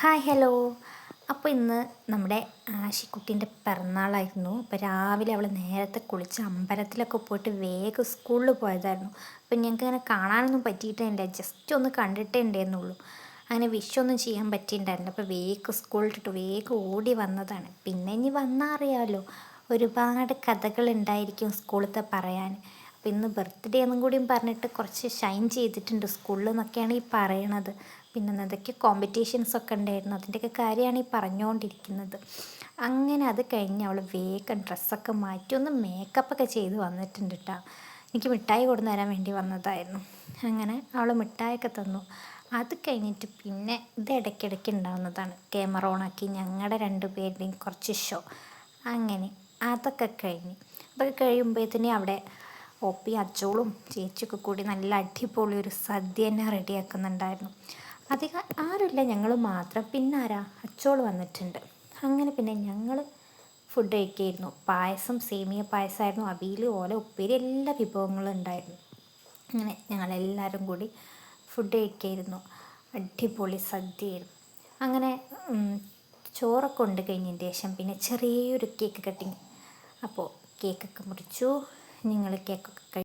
Hi hello. അപ്പോൾ ഇന്ന് നമ്മുടെ ആഷിക്കുട്ടീൻ്റെ പിറന്നാളായിരുന്നു. അപ്പോൾ രാവിലെ അവൾ നേരത്തെ കുളിച്ച് അമ്പലത്തിലൊക്കെ പോയിട്ട് വേഗം സ്കൂളിൽ പോയതായിരുന്നു. അപ്പം ഞങ്ങൾക്ക് അങ്ങനെ കാണാനൊന്നും പറ്റിയിട്ടില്ല, ജസ്റ്റ് ഒന്ന് കണ്ടിട്ടേ ഉണ്ടായിരുന്നുള്ളൂ. അങ്ങനെ വിഷൊന്നും ചെയ്യാൻ പറ്റിയിട്ടുണ്ടായിരുന്നില്ല. അപ്പോൾ വേഗം സ്കൂളിലിട്ട് വേഗം ഓടി വന്നതാണ്. പിന്നെ ഇനി വന്നാൽ അറിയാമല്ലോ, ഒരുപാട് കഥകളുണ്ടായിരിക്കും സ്കൂളത്തെ പറയാൻ. അപ്പോൾ ഇന്ന് ബർത്ത്ഡേ എന്നും കൂടിയും പറഞ്ഞിട്ട് കുറച്ച് ഷൈൻ ചെയ്തിട്ടുണ്ട് സ്കൂളിൽ എന്നൊക്കെയാണ് ഈ പറയണത്. പിന്നെ എന്തൊക്കെ കോമ്പറ്റീഷൻസൊക്കെ ഉണ്ടായിരുന്നു, അതിൻ്റെയൊക്കെ കാര്യമാണ് ഈ പറഞ്ഞുകൊണ്ടിരിക്കുന്നത്. അങ്ങനെ അത് കഴിഞ്ഞ് അവൾ വേഗം ഡ്രസ്സൊക്കെ മാറ്റി ഒന്ന് മേക്കപ്പൊക്കെ ചെയ്ത് വന്നിട്ടുണ്ട് കേട്ടോ. എനിക്ക് മിഠായി കൊണ്ടു തരാൻ വേണ്ടി വന്നതായിരുന്നു. അങ്ങനെ അവൾ മിഠായിയൊക്കെ തന്നു. അത് കഴിഞ്ഞിട്ട് പിന്നെ ഇത് ഇടയ്ക്കിടയ്ക്ക് ഉണ്ടാകുന്നതാണ്, ക്യാമറ ഓണാക്കി ഞങ്ങളുടെ രണ്ടുപേരുടെയും കുറച്ച് ഷോ. അങ്ങനെ അതൊക്കെ കഴിയുമ്പോഴത്തേനും അവിടെ ഒപ്പി അച്ചോളും ചേച്ചിയൊക്കെ കൂടി നല്ല അടിപൊളി ഒരു സദ്യ തന്നെ റെഡിയാക്കുന്നുണ്ടായിരുന്നു. അധികം ആരുമില്ല, ഞങ്ങൾ മാത്രം. പിന്നെ ആരാ, അച്ചോൾ വന്നിട്ടുണ്ട്. അങ്ങനെ പിന്നെ ഞങ്ങൾ ഫുഡ് കഴിക്കായിരുന്നു. പായസം, സേമിയ പായസമായിരുന്നു, അവിയൽ, ഓല, ഉപ്പേരി, എല്ലാ വിഭവങ്ങളും ഉണ്ടായിരുന്നു. അങ്ങനെ ഞങ്ങളെല്ലാവരും കൂടി ഫുഡ് കഴിക്കായിരുന്നു. അടിപൊളി സദ്യയായിരുന്നു. അങ്ങനെ ചോറൊക്കെ ഉണ്ട് കഴിഞ്ഞതിന് ശേഷം പിന്നെ ചെറിയൊരു കേക്ക് കട്ടിങ്. അപ്പോൾ കേക്കൊക്കെ മുറിച്ചു. നിങ്ങൾ കേക്കൊക്കെ